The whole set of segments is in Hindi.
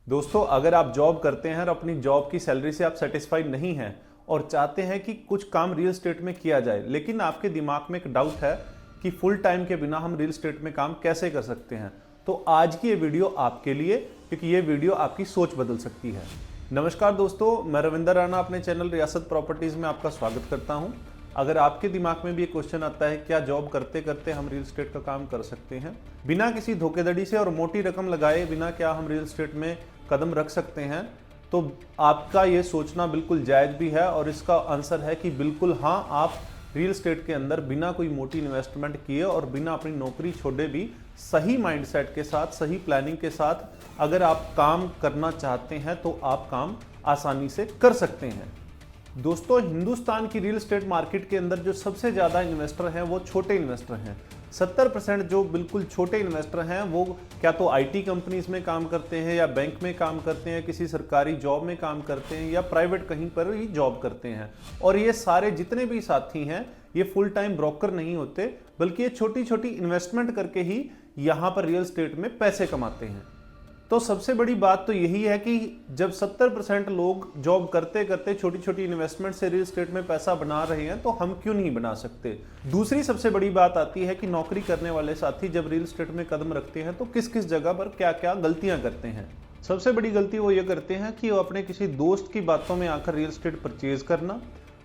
दोस्तों, अगर आप जॉब करते हैं और अपनी जॉब की सैलरी से आप सेटिस्फाइड नहीं हैं और चाहते हैं कि कुछ काम रियल एस्टेट में किया जाए, लेकिन आपके दिमाग में एक डाउट है कि फुल टाइम के बिना हम रियल एस्टेट में काम कैसे कर सकते हैं, तो आज की ये वीडियो आपके लिए, क्योंकि ये वीडियो आपकी सोच बदल सकती है। नमस्कार दोस्तों, मैं रविंदर राणा अपने चैनल रियासत प्रॉपर्टीज़ में आपका स्वागत करता हूँ। अगर आपके दिमाग में भी ये क्वेश्चन आता है क्या जॉब करते करते हम रियल एस्टेट का काम कर सकते हैं, बिना किसी धोखेधड़ी से और मोटी रकम लगाए बिना क्या हम रियल एस्टेट में कदम रख सकते हैं, तो आपका ये सोचना बिल्कुल जायज़ भी है और इसका आंसर है कि बिल्कुल हाँ, आप रियल एस्टेट के अंदर बिना कोई मोटी इन्वेस्टमेंट किए और बिना अपनी नौकरी छोड़े भी सही माइंडसेट के साथ, सही प्लानिंग के साथ अगर आप काम करना चाहते हैं तो आप काम आसानी से कर सकते हैं। दोस्तों, हिंदुस्तान की रियल एस्टेट मार्केट के अंदर जो सबसे ज़्यादा इन्वेस्टर हैं वो छोटे इन्वेस्टर हैं। 70% जो बिल्कुल छोटे इन्वेस्टर हैं वो क्या तो आईटी कंपनीज में काम करते हैं या बैंक में काम करते हैं, किसी सरकारी जॉब में काम करते हैं या प्राइवेट कहीं पर ही जॉब करते हैं। और ये सारे जितने भी साथी हैं ये फुल टाइम ब्रोकर नहीं होते, बल्कि ये छोटी छोटी इन्वेस्टमेंट करके ही यहाँ पर रियल एस्टेट में पैसे कमाते हैं। तो सबसे बड़ी बात तो यही है कि जब 70% लोग जॉब करते करते छोटी छोटी इन्वेस्टमेंट से रियल एस्टेट में पैसा बना रहे हैं, तो हम क्यों नहीं बना सकते। दूसरी सबसे बड़ी बात आती है कि नौकरी करने वाले साथी जब रियल एस्टेट में कदम रखते हैं तो किस किस जगह पर क्या क्या गलतियां करते हैं। सबसे बड़ी गलती वो ये करते हैं कि वो अपने किसी दोस्त की बातों में आकर रियल एस्टेट परचेज करना।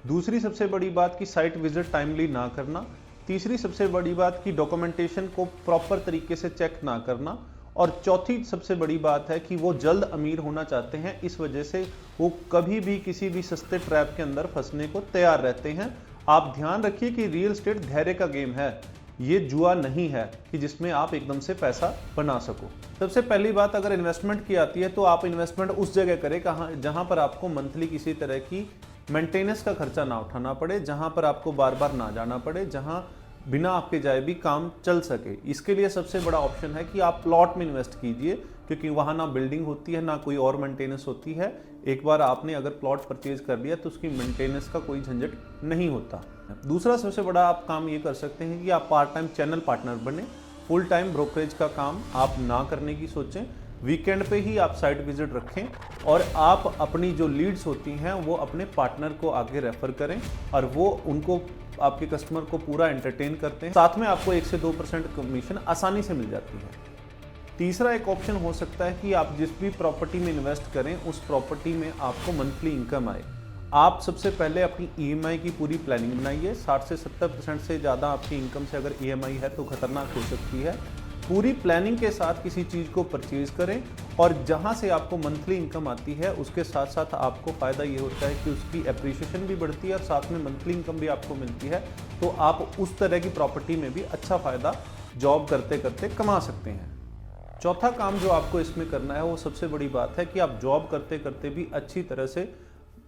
दूसरी सबसे बड़ी बात कि साइट विजिट टाइमली ना करना। तीसरी सबसे बड़ी बात कि डॉक्यूमेंटेशन को प्रॉपर तरीके से चेक ना करना। और चौथी सबसे बड़ी बात है कि वो जल्द अमीर होना चाहते हैं, इस वजह से वो कभी भी किसी भी सस्ते ट्रैप के अंदर फंसने को तैयार रहते हैं। आप ध्यान रखिए कि रियल एस्टेट धैर्य का गेम है, ये जुआ नहीं है कि जिसमें आप एकदम से पैसा बना सको। सबसे पहली बात, अगर इन्वेस्टमेंट की आती है तो आप इन्वेस्टमेंट उस जगह करें जहां पर आपको मंथली किसी तरह की मेंटेनेंस का खर्चा ना उठाना पड़े, जहां पर आपको बार बार ना जाना पड़े, जहां बिना आपके जाए भी काम चल सके। इसके लिए सबसे बड़ा ऑप्शन है कि आप प्लॉट में इन्वेस्ट कीजिए, क्योंकि वहाँ ना बिल्डिंग होती है ना कोई और मेंटेनेंस होती है। एक बार आपने अगर प्लॉट परचेज कर लिया तो उसकी मेंटेनेंस का कोई झंझट नहीं होता। दूसरा सबसे बड़ा आप काम ये कर सकते हैं कि आप पार्ट टाइम चैनल पार्टनर बने। फुल टाइम ब्रोकरेज का काम आप ना करने की सोचें, वीकेंड पे ही आप साइट विजिट रखें और आप अपनी जो लीड्स होती हैं वो अपने पार्टनर को आगे रेफर करें और वो उनको आपके कस्टमर को पूरा एंटरटेन करते हैं। साथ में आपको 1 से 2% कमीशन आसानी से मिल जाती है। तीसरा एक ऑप्शन हो सकता है कि आप जिस भी प्रॉपर्टी में इन्वेस्ट करें उस प्रॉपर्टी में आपको मंथली इनकम आए। आप सबसे पहले अपनी ईएमआई की पूरी प्लानिंग बनाइए। 60 से 70% से ज़्यादा आपकी इनकम से अगर ईएमआई है तो खतरनाक हो सकती है। पूरी प्लानिंग के साथ किसी चीज़ को परचेज करें और जहां से आपको मंथली इनकम आती है उसके साथ साथ आपको फ़ायदा ये होता है कि उसकी एप्रिसिएशन भी बढ़ती है और साथ में मंथली इनकम भी आपको मिलती है, तो आप उस तरह की प्रॉपर्टी में भी अच्छा फ़ायदा जॉब करते करते कमा सकते हैं। चौथा काम जो आपको इसमें करना है वो सबसे बड़ी बात है कि आप जॉब करते करते भी अच्छी तरह से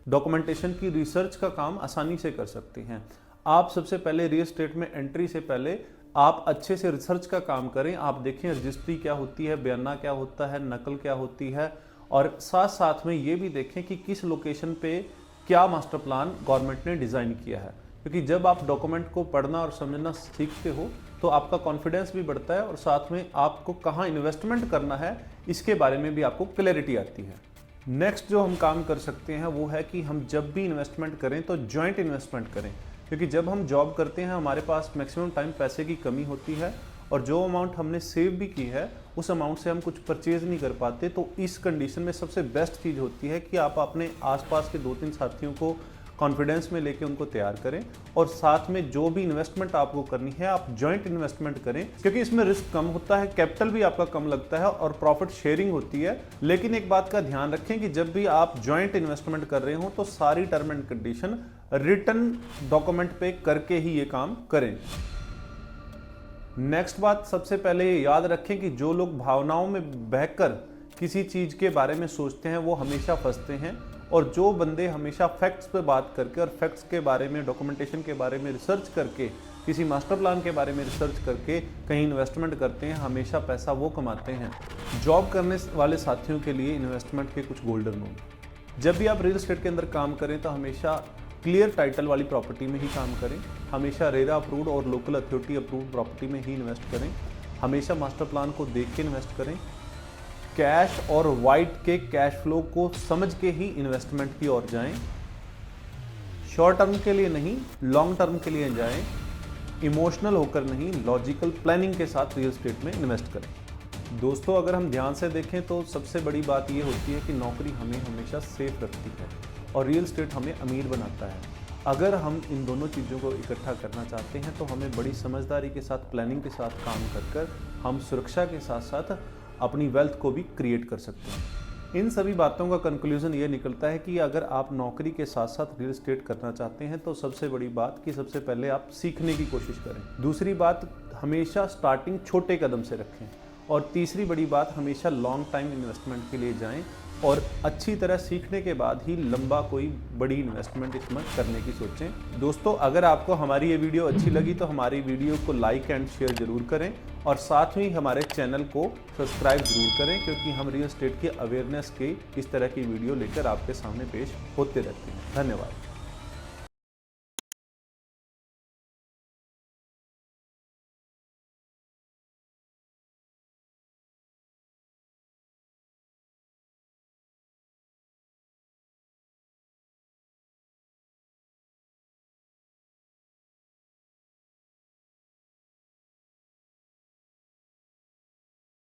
डॉक्यूमेंटेशन की रिसर्च का काम आसानी से कर सकते हैं। आप सबसे पहले रियल एस्टेट में एंट्री से पहले आप अच्छे से रिसर्च का काम करें। आप देखें रजिस्ट्री क्या होती है, बयाना क्या होता है, नकल क्या होती है, और साथ साथ में ये भी देखें कि किस लोकेशन पे क्या मास्टर प्लान गवर्नमेंट ने डिज़ाइन किया है। क्योंकि जब आप डॉक्यूमेंट को पढ़ना और समझना सीखते हो तो आपका कॉन्फिडेंस भी बढ़ता है और साथ में आपको कहाँ इन्वेस्टमेंट करना है इसके बारे में भी आपको क्लैरिटी आती है। नेक्स्ट जो हम काम कर सकते हैं वो है कि हम जब भी इन्वेस्टमेंट करें तो जॉइंट इन्वेस्टमेंट करें, क्योंकि जब हम जॉब करते हैं हमारे पास मैक्सिमम टाइम पैसे की कमी होती है और जो अमाउंट हमने सेव भी की है उस अमाउंट से हम कुछ परचेज नहीं कर पाते। तो इस कंडीशन में सबसे बेस्ट चीज़ होती है कि आप अपने आसपास के 2-3 साथियों को कॉन्फिडेंस में लेके उनको तैयार करें और साथ में जो भी इन्वेस्टमेंट आपको करनी है आप जॉइंट इन्वेस्टमेंट करें, क्योंकि इसमें रिस्क कम होता है, कैपिटल भी आपका कम लगता है और प्रॉफिट शेयरिंग होती है। लेकिन एक बात का ध्यान रखें कि जब भी आप जॉइंट इन्वेस्टमेंट कर रहे हो तो सारी term and condition return document पे करके ही ये काम करें। नेक्स्ट बात, सबसे पहले ये याद रखें कि जो लोग भावनाओं में बहकर किसी चीज़ के बारे में सोचते हैं वो हमेशा फंसते हैं, और जो बंदे हमेशा फैक्ट्स पे बात करके और फैक्ट्स के बारे में, डॉक्यूमेंटेशन के बारे में रिसर्च करके, किसी मास्टर प्लान के बारे में रिसर्च करके कहीं इन्वेस्टमेंट करते हैं, हमेशा पैसा वो कमाते हैं। जॉब करने वाले साथियों के लिए इन्वेस्टमेंट के कुछ गोल्डन रूल। जब भी आप रियल एस्टेट के अंदर काम करें तो हमेशा क्लियर टाइटल वाली प्रॉपर्टी में ही काम करें, हमेशा रेरा अप्रूव्ड और लोकल अथॉरिटी अप्रूव्ड प्रॉपर्टी में ही इन्वेस्ट करें, हमेशा मास्टर प्लान को देख के इन्वेस्ट करें, कैश और वाइट के कैश फ्लो को समझ के ही इन्वेस्टमेंट की ओर जाएं। शॉर्ट टर्म के लिए नहीं, लॉन्ग टर्म के लिए जाएं। इमोशनल होकर नहीं, लॉजिकल प्लानिंग के साथ रियल एस्टेट में इन्वेस्ट करें। दोस्तों, अगर हम ध्यान से देखें तो सबसे बड़ी बात ये होती है कि नौकरी हमें हमेशा सेफ रखती है और रियल एस्टेट हमें अमीर बनाता है। अगर हम इन दोनों चीज़ों को इकट्ठा करना चाहते हैं तो हमें बड़ी समझदारी के साथ, प्लानिंग के साथ काम कर हम सुरक्षा के साथ साथ अपनी वेल्थ को भी क्रिएट कर सकते हैं। इन सभी बातों का कंक्लूजन ये निकलता है कि अगर आप नौकरी के साथ साथ रियल एस्टेट करना चाहते हैं तो सबसे बड़ी बात कि सबसे पहले आप सीखने की कोशिश करें। दूसरी बात, हमेशा स्टार्टिंग छोटे कदम से रखें। और तीसरी बड़ी बात, हमेशा लॉन्ग टाइम इन्वेस्टमेंट के लिए जाएं और अच्छी तरह सीखने के बाद ही लंबा कोई बड़ी इन्वेस्टमेंट इसमें करने की सोचें। दोस्तों, अगर आपको हमारी ये वीडियो अच्छी लगी तो हमारी वीडियो को लाइक एंड शेयर जरूर करें और साथ ही हमारे चैनल को सब्सक्राइब जरूर करें, क्योंकि हम रियल एस्टेट की अवेयरनेस के इस तरह की वीडियो लेकर आपके सामने पेश होते रहते हैं। धन्यवाद।